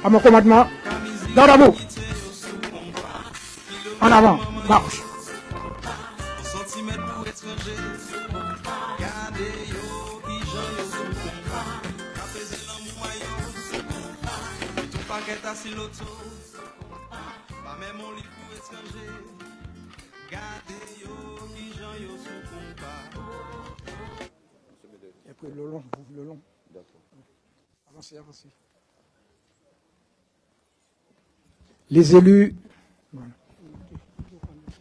À mon commandement, garde à vous. En avant, marche. Et après le long, le long. Avancez, avancez. Les élus, voilà.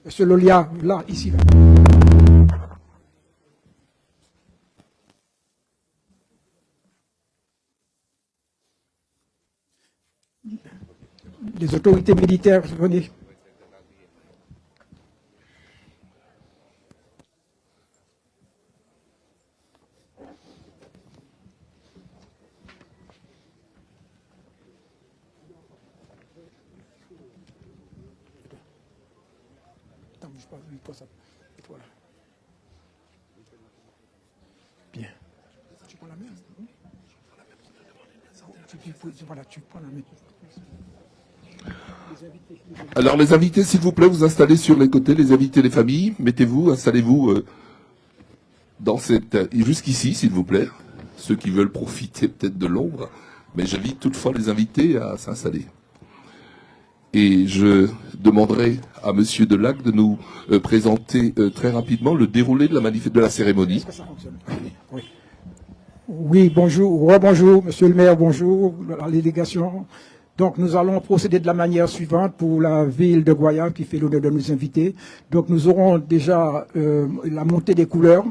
Monsieur Lolia, là, ici. Là. Les autorités militaires, venez. Voilà. Bien. Tu prends la main. Voilà, tu prends la main. Alors les invités, s'il vous plaît, vous installez sur les côtés, les invités, les familles, mettez-vous, installez-vous dans cette jusqu'ici, s'il vous plaît. Ceux qui veulent profiter peut-être de l'ombre, mais j'invite toutefois les invités à s'installer. Et je demanderai à Monsieur Delac de nous présenter très rapidement le déroulé de la cérémonie. Est-ce que ça fonctionne? Oui. Oui, bonjour, rebonjour, monsieur le maire, bonjour, la délégation. Donc, nous allons procéder de la manière suivante pour la ville de Guayab qui fait l'honneur de nous inviter. Donc, nous aurons déjà la montée des couleurs.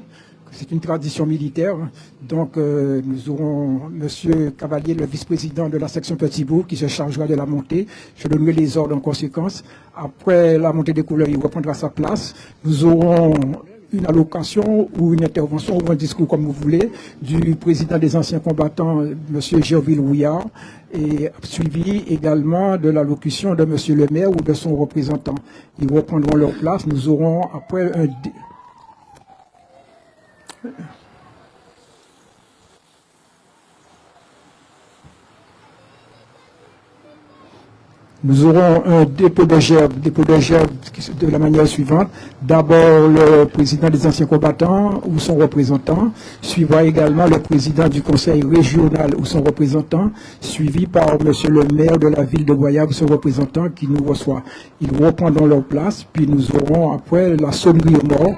C'est une tradition militaire. Donc, nous aurons monsieur Cavalier, le vice-président de la section Petit-Bourg, qui se chargera de la montée. Je donnerai les ordres en conséquence. Après la montée des couleurs, il reprendra sa place. Nous aurons une allocation ou une intervention ou un discours comme vous voulez du président des anciens combattants, M. Gerville Rouillard, et suivi également de l'allocution de M. le maire ou de son représentant. Ils reprendront leur place. Nous aurons après un... Nous aurons un dépôt de gerbe de la manière suivante. D'abord, le président des anciens combattants ou son représentant, suivra également le président du conseil régional ou son représentant, suivi par monsieur le maire de la ville de Guayab ou son représentant qui nous reçoit. Ils reprendront leur place, puis nous aurons après la sonnerie aux morts,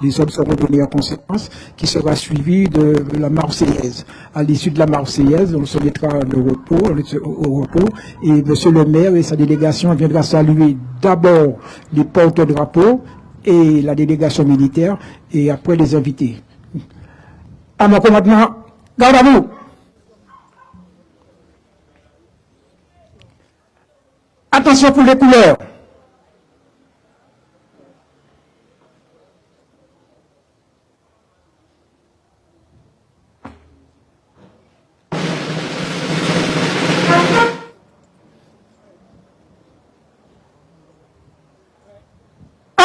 les ordres seront donnés en conséquence, qui sera suivi de la Marseillaise. À l'issue de la Marseillaise, on se mettra au repos, et monsieur le maire et sa délégation viendra saluer d'abord les porte-drapeaux et la délégation militaire, et après les invités. À mon commandement, garde à vous. Attention pour les couleurs.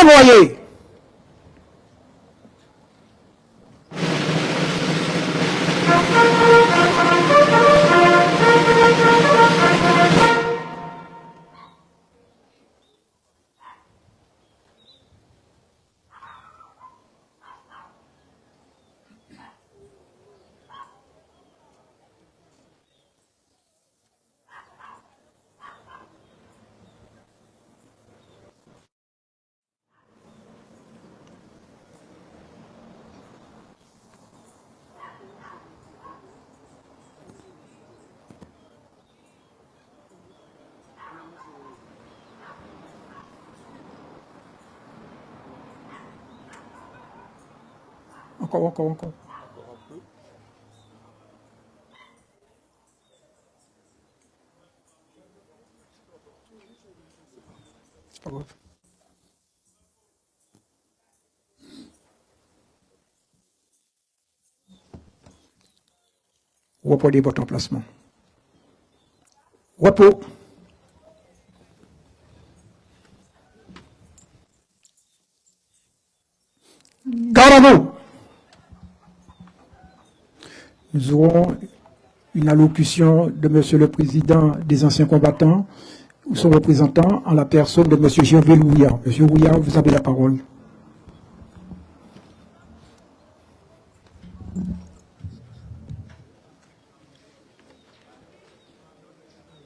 Envoyez. Encore. C'est pas grave. Reprenez votre emplacement. Repos. Garde à vous. Nous aurons une allocution de Monsieur le Président des anciens combattants, ou son représentant, en la personne de Monsieur Gervais Louillard. Monsieur Louillard, vous avez la parole.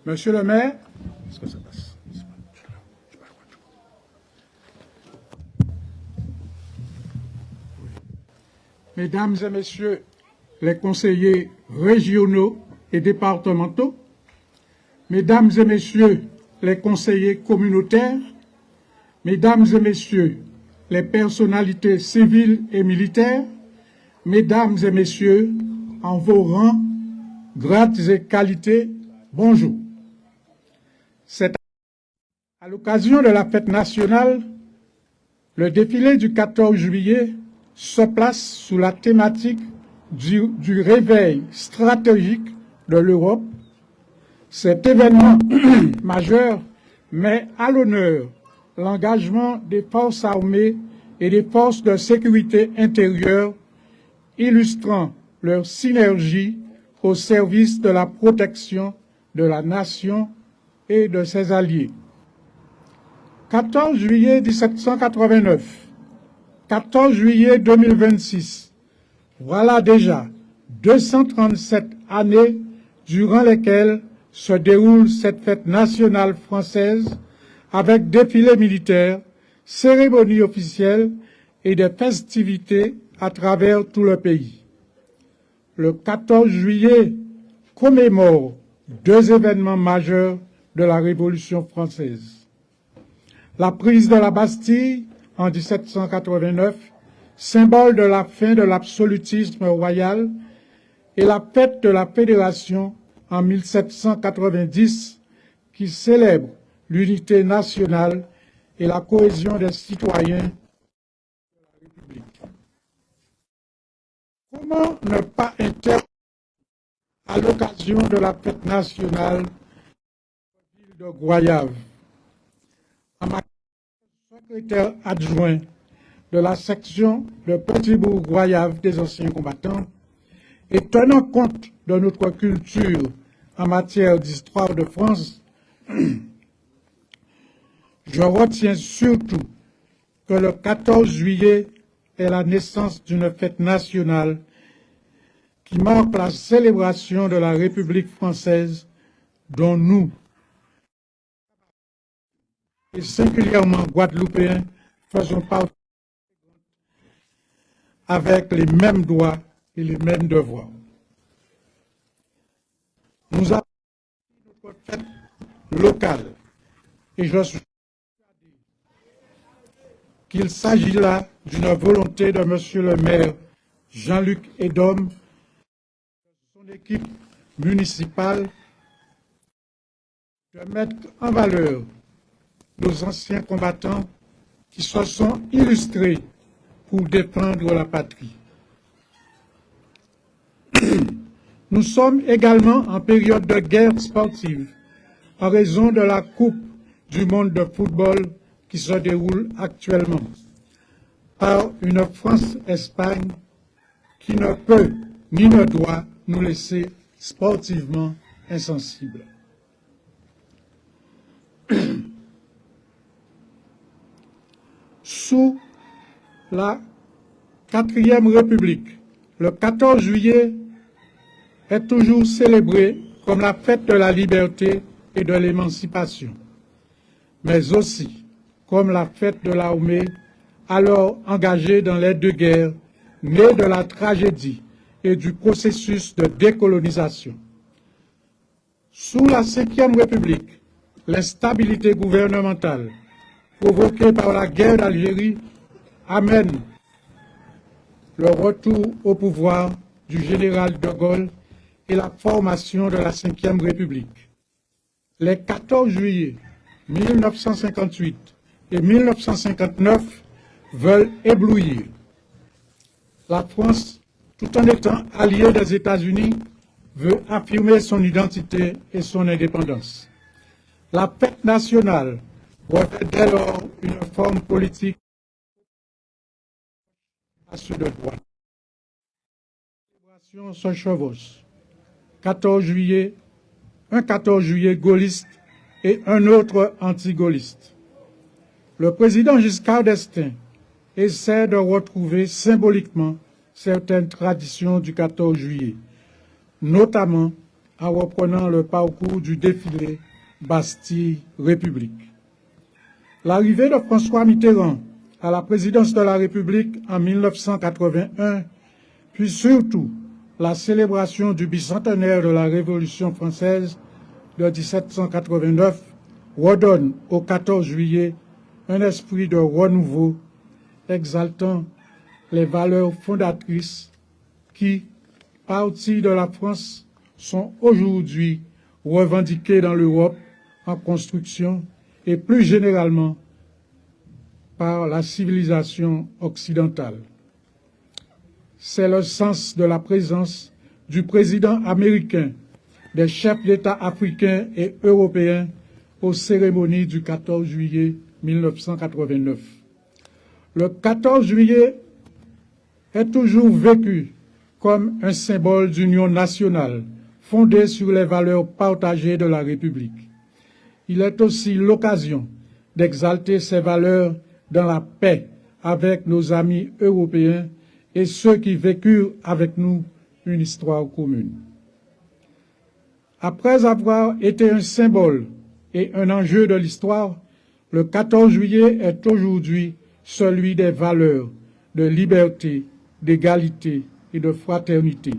Monsieur le maire, est-ce que ça passe? Mesdames et messieurs les conseillers régionaux et départementaux, mesdames et messieurs les conseillers communautaires, mesdames et messieurs les personnalités civiles et militaires, mesdames et messieurs, en vos rangs, grades et qualités, bonjour. C'est à l'occasion de la fête nationale, le défilé du 14 juillet se place sous la thématique du réveil stratégique de l'Europe. Cet événement majeur met à l'honneur l'engagement des forces armées et des forces de sécurité intérieure, illustrant leur synergie au service de la protection de la nation et de ses alliés. 14 juillet 1789, 14 juillet 2026, voilà déjà 237 années durant lesquelles se déroule cette fête nationale française avec défilé militaire, cérémonies officielles et des festivités à travers tout le pays. Le 14 juillet commémore deux événements majeurs de la Révolution française. La prise de la Bastille en 1789, symbole de la fin de l'absolutisme royal, et la fête de la Fédération en 1790, qui célèbre l'unité nationale et la cohésion des citoyens de la République. Comment ne pas interroger à l'occasion de la fête nationale de Goyave, en ma secrétaire adjoint de la section de Petit-Bourg-Goyave des anciens combattants, et tenant compte de notre culture en matière d'histoire de France, je retiens surtout que le 14 juillet est la naissance d'une fête nationale qui marque la célébration de la République française dont nous, et singulièrement Guadeloupéens, faisons partie avec les mêmes droits et les mêmes devoirs. Nous avons notre fête locale et je suis persuadé qu'il s'agit là d'une volonté de Monsieur le maire Jean-Luc Edom, de son équipe municipale, de mettre en valeur nos anciens combattants qui se sont illustrés pour défendre la patrie. Nous sommes également en période de guerre sportive en raison de la Coupe du monde de football qui se déroule actuellement par une France-Espagne qui ne peut ni ne doit nous laisser sportivement insensibles. Sous la 4e République, le 14 juillet est toujours célébré comme la fête de la liberté et de l'émancipation, mais aussi comme la fête de l'armée, alors engagée dans les deux guerres, née de la tragédie et du processus de décolonisation. Sous la 5e République, l'instabilité gouvernementale provoquée par la guerre d'Algérie amène le retour au pouvoir du général de Gaulle et la formation de la 5e République. Les 14 juillet 1958 et 1959 veulent éblouir. La France, tout en étant alliée des États-Unis, veut affirmer son identité et son indépendance. La fête nationale revêt dès lors une forme politique à ceux de droite. La célébration se chevauche. 14 juillet, un 14 juillet gaulliste et un autre anti-gaulliste. Le président Giscard d'Estaing essaie de retrouver symboliquement certaines traditions du 14 juillet, notamment en reprenant le parcours du défilé Bastille-République. L'arrivée de François Mitterrand à la présidence de la République en 1981, puis surtout la célébration du bicentenaire de la Révolution française de 1789, redonne au 14 juillet un esprit de renouveau exaltant les valeurs fondatrices qui, parties de la France, sont aujourd'hui revendiquées dans l'Europe en construction et plus généralement par la civilisation occidentale. C'est le sens de la présence du président américain, des chefs d'État africains et européens aux cérémonies du 14 juillet 1989. Le 14 juillet est toujours vécu comme un symbole d'union nationale fondée sur les valeurs partagées de la République. Il est aussi l'occasion d'exalter ces valeurs dans la paix avec nos amis européens et ceux qui vécurent avec nous une histoire commune. Après avoir été un symbole et un enjeu de l'histoire, le 14 juillet est aujourd'hui celui des valeurs de liberté, d'égalité et de fraternité.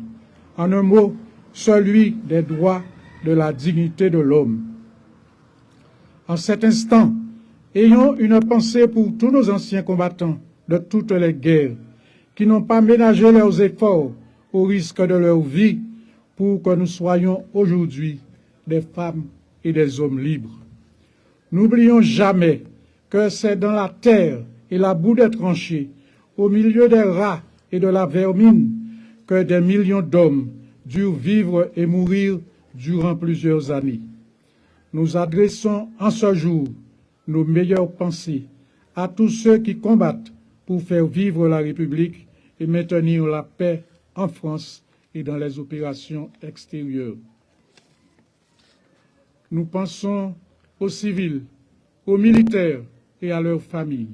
En un mot, celui des droits de la dignité de l'homme. En cet instant, ayons une pensée pour tous nos anciens combattants de toutes les guerres qui n'ont pas ménagé leurs efforts au risque de leur vie pour que nous soyons aujourd'hui des femmes et des hommes libres. N'oublions jamais que c'est dans la terre et la boue des tranchées, au milieu des rats et de la vermine, que des millions d'hommes durent vivre et mourir durant plusieurs années. Nous adressons en ce jour nos meilleures pensées à tous ceux qui combattent pour faire vivre la République et maintenir la paix en France et dans les opérations extérieures. Nous pensons aux civils, aux militaires et à leurs familles,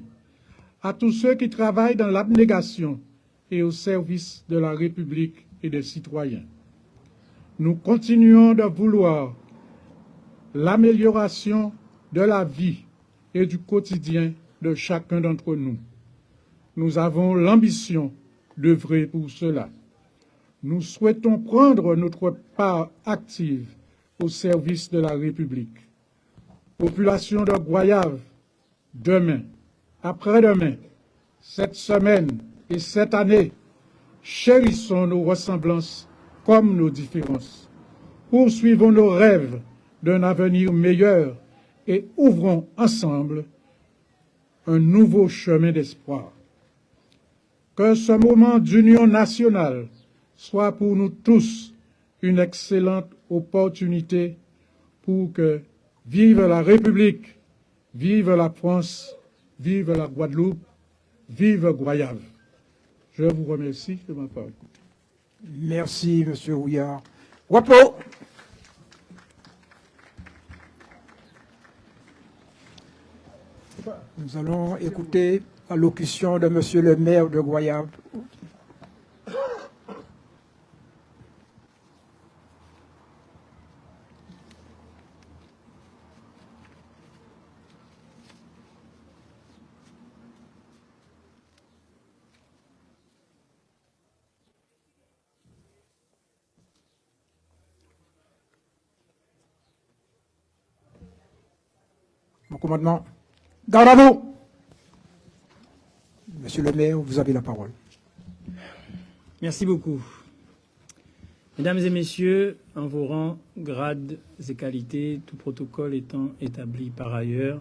à tous ceux qui travaillent dans l'abnégation et au service de la République et des citoyens. Nous continuons de vouloir l'amélioration de la vie et du quotidien de chacun d'entre nous. Nous avons l'ambition d'œuvrer pour cela. Nous souhaitons prendre notre part active au service de la République. Population de Goyave, demain, après-demain, cette semaine et cette année, chérissons nos ressemblances comme nos différences. Poursuivons nos rêves d'un avenir meilleur et ouvrons ensemble un nouveau chemin d'espoir. Que ce moment d'union nationale soit pour nous tous une excellente opportunité pour que vive la République, vive la France, vive la Guadeloupe, vive Goyave. Je vous remercie de m'avoir écouté. Merci, M. Rouillard. Repos. Nous allons écouter l'allocution de M. le maire de Goyave. Mon commandement. Garde à vous. Monsieur le maire, vous avez la parole. Merci beaucoup. Mesdames et messieurs, en vos rangs, grades et qualités, tout protocole étant établi par ailleurs,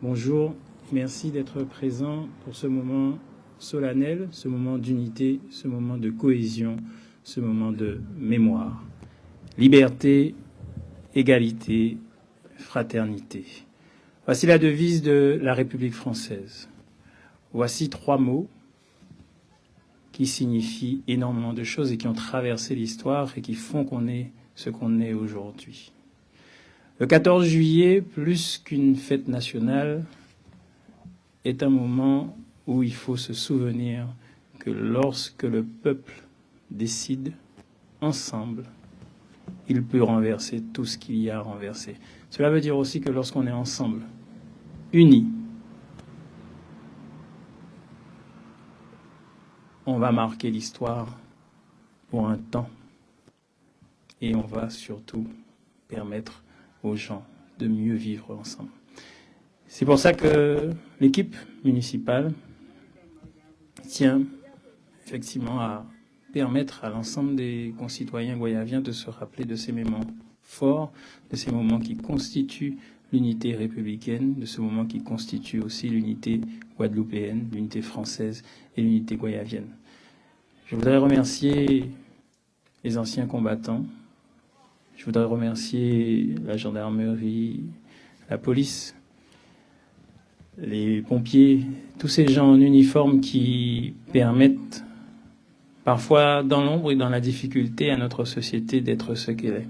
bonjour, merci d'être présent pour ce moment solennel, ce moment d'unité, ce moment de cohésion, ce moment de mémoire. Liberté, égalité, fraternité. Voici la devise de la République française. Voici 3 mots qui signifient énormément de choses et qui ont traversé l'histoire et qui font qu'on est ce qu'on est aujourd'hui. Le 14 juillet, plus qu'une fête nationale, est un moment où il faut se souvenir que lorsque le peuple décide ensemble, il peut renverser tout ce qu'il y a à renverser. Cela veut dire aussi que lorsqu'on est ensemble, unis, on va marquer l'histoire pour un temps et on va surtout permettre aux gens de mieux vivre ensemble. C'est pour ça que l'équipe municipale tient effectivement à permettre à l'ensemble des concitoyens goyaviens de se rappeler de ces moments forts, de ces moments qui constituent l'unité républicaine, de ce moment qui constitue aussi l'unité guadeloupéenne, l'unité française et l'unité goyavienne. Je voudrais remercier les anciens combattants, je voudrais remercier la gendarmerie, la police, les pompiers, tous ces gens en uniforme qui permettent, parfois dans l'ombre et dans la difficulté, à notre société d'être ce qu'elle est.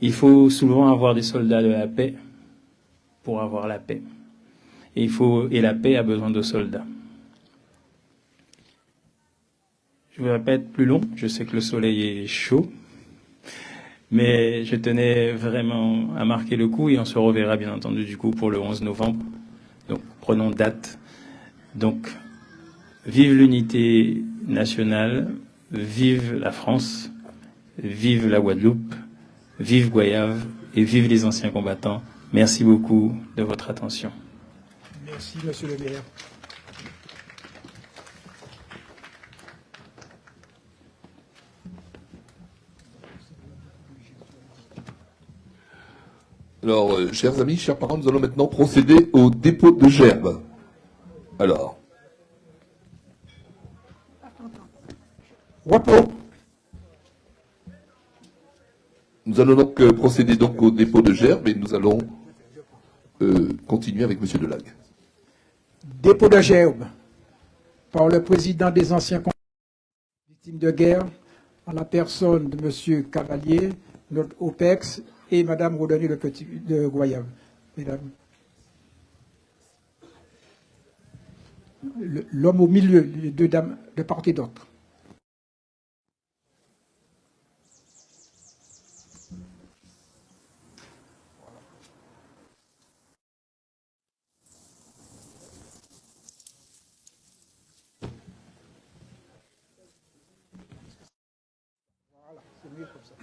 Il faut souvent avoir des soldats de la paix pour avoir la paix. Et la paix a besoin de soldats. Je ne vais pas être plus long, je sais que le soleil est chaud, mais je tenais vraiment à marquer le coup et on se reverra bien entendu du coup pour le 11 novembre. Donc prenons date. Donc vive l'unité nationale, vive la France, vive la Guadeloupe, vive Goyave et vive les anciens combattants. Merci beaucoup de votre attention. Merci, monsieur le maire. Alors, chers amis, chers parents, nous allons maintenant procéder au dépôt de gerbes. Alors. Repos. Nous allons donc procéder donc au dépôt de gerbes et nous allons continuer avec monsieur Delague. Dépôt de gerbes par le président des anciens victimes de guerre, en la personne de monsieur Cavalier, notre OPEX, et madame Rodonnet de Goyave. Mesdames. L'homme au milieu, les deux dames de part et d'autre. Voilà, c'est mieux comme ça.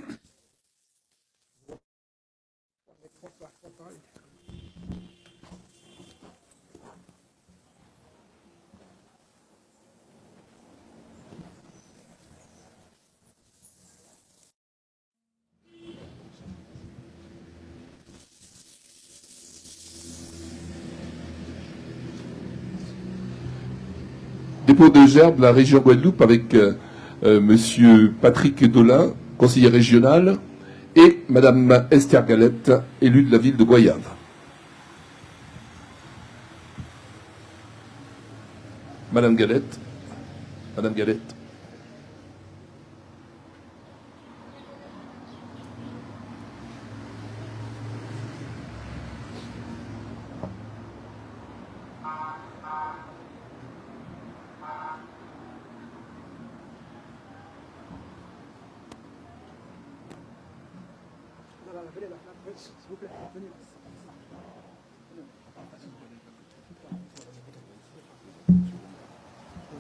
Dépôt de gerbes de la région Guadeloupe avec monsieur Patrick Dolin, conseiller régional, et madame Esther Galette, élue de la ville de Goyave. Madame Galette. Madame Galette. S'il vous plaît, venez.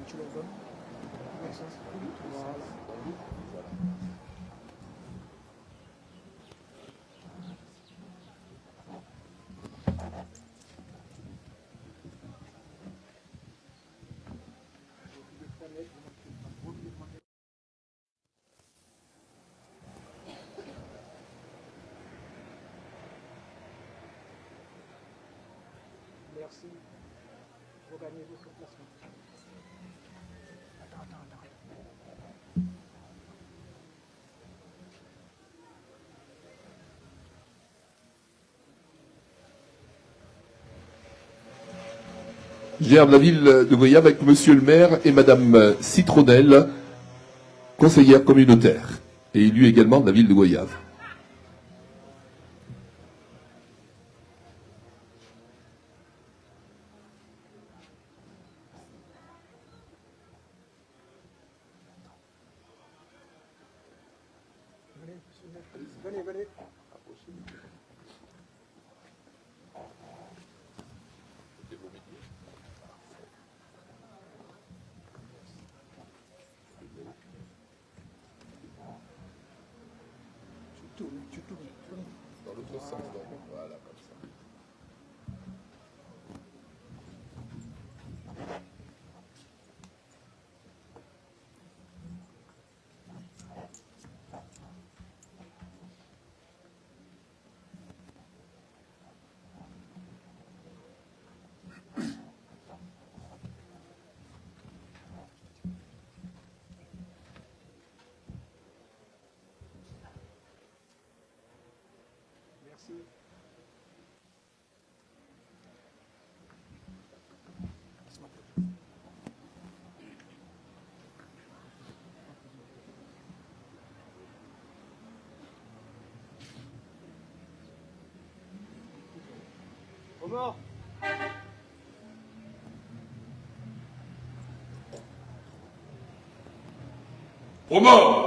Tu le donnes. Voilà. Merci. Regagnez votre placement. Attends. Gerbe de la ville de Goyave avec monsieur le maire et madame Citronnelle, conseillère communautaire, et élue également de la ville de Goyave. Dans l'autre sens, donc. Voilà, comme ça. Au mort!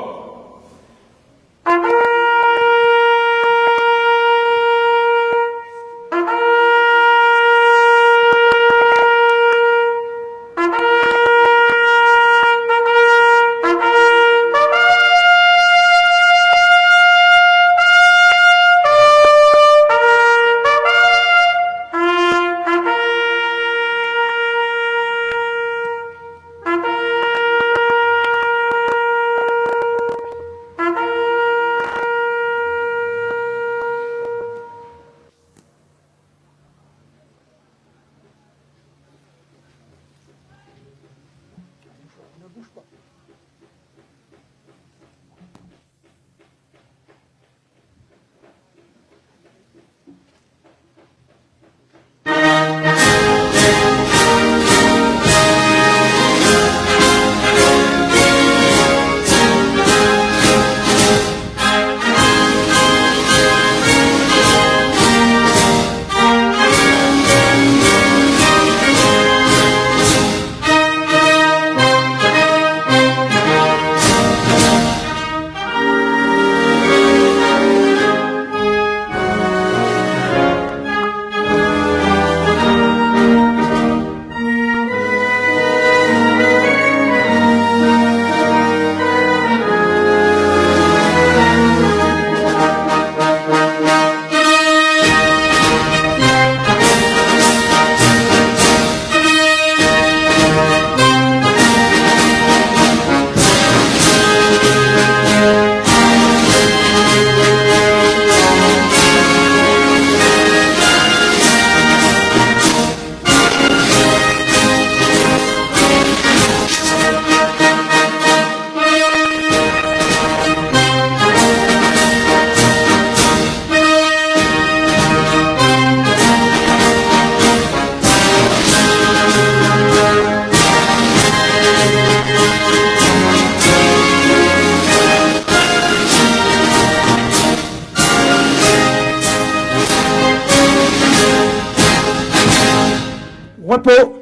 Repos.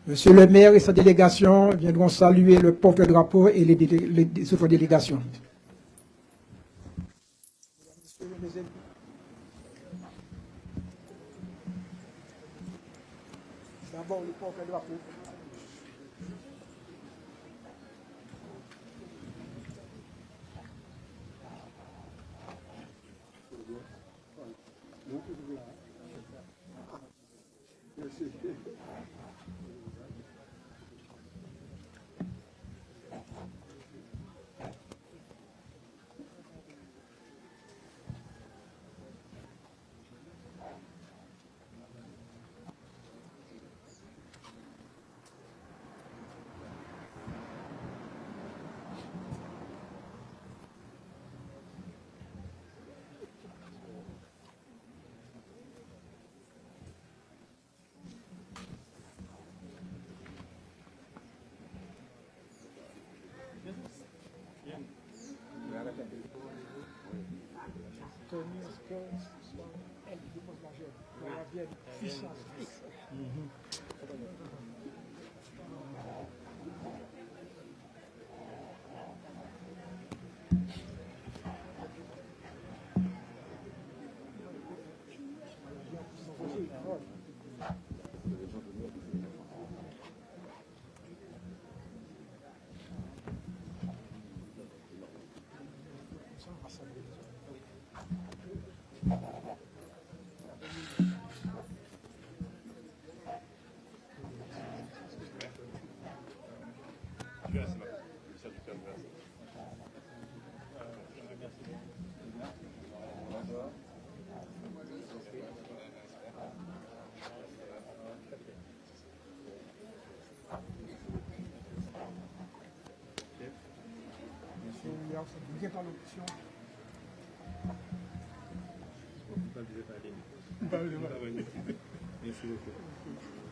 Monsieur le maire et sa délégation viendront saluer le porte-drapeau et les autres délégations. D'abord le porte-drapeau.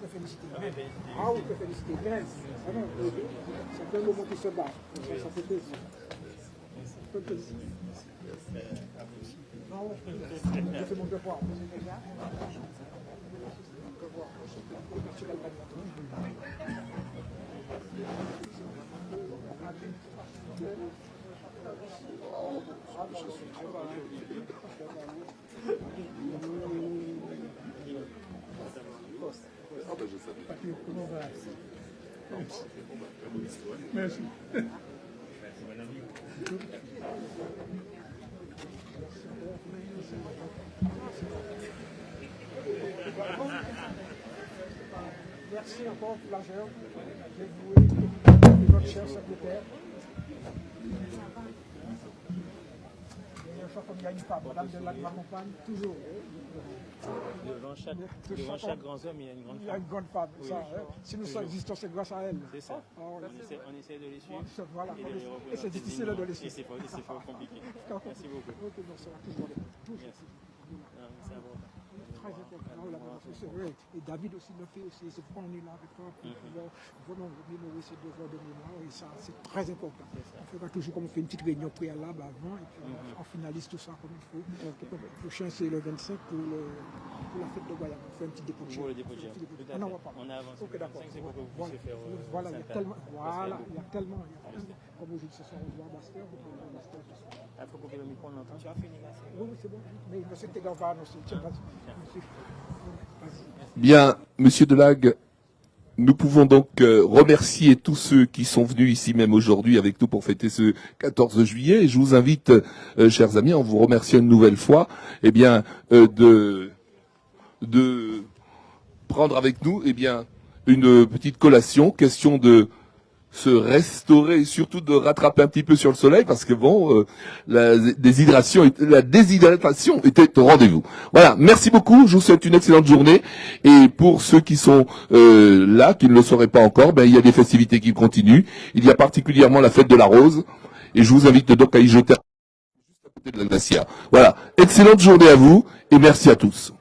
Ah oui, féliciter. Bien. Ah non, c'est un moment qui se bat. Ça fait plaisir. Ça fait plaisir. Non, je fais mon devoir. Merci. Merci encore pour l'argent. Dévoué, notre cher secrétaire. Comme il y a une femme, Madame de Lac m'accompagne toujours. Devant chaque grand homme, il y a une grande Il y a femme. une grande femme. Oui, ça, hein. Si nous existons, c'est grâce à elle. C'est ça. Ah, on On essaie de les suivre voilà. et de les représenter. Et c'est difficile de les Et suivre. c'est pas compliqué. Merci beaucoup. Ok, non, ça va toujours. Merci. Non, c'est important. Très important. Ah, la démocratie, c'est vrai. Et David aussi le fait aussi. C'est pourquoi on est là avec toi pour pouvoir vraiment mémorer ces devoirs de mémoire. Et ça, c'est très important. On fera toujours comme on fait une petite réunion préalable avant et puis on finalise tout ça comme il faut. Le prochain, c'est le 25 pour la fête de Guayama. On fait un petit dépôt de Pour le germe. dépôt de germe. Tout à On en fait. va pas. On a avancé. Ok, d'accord. C'est pour que vous Voilà, puissiez faire. voilà, il y a Sainte-Anne. tellement, voilà, Parce il y a tellement, comme aujourd'hui ce soir on voit Master, on peut voir Master ce soir. Il faut couper le micro, on entend. Tu as fini là. Oui, oui, c'est bon. Mais M. Tegavan aussi, tiens, vas-y. Vas-y. Bien, Monsieur Delague, nous pouvons donc remercier tous ceux qui sont venus ici même aujourd'hui avec nous pour fêter ce 14 juillet. Et je vous invite, chers amis, en vous remerciant une nouvelle fois, eh bien, de prendre avec nous, eh bien, une petite collation, question de se restaurer et surtout de rattraper un petit peu sur le soleil parce que bon, la déshydratation était au rendez-vous. Voilà, merci beaucoup, je vous souhaite une excellente journée et pour ceux qui sont là, qui ne le sauraient pas encore, ben, il y a des festivités qui continuent. Il y a particulièrement la fête de la rose et je vous invite donc à y jeter juste à côté de la glacière. Voilà, excellente journée à vous et merci à tous.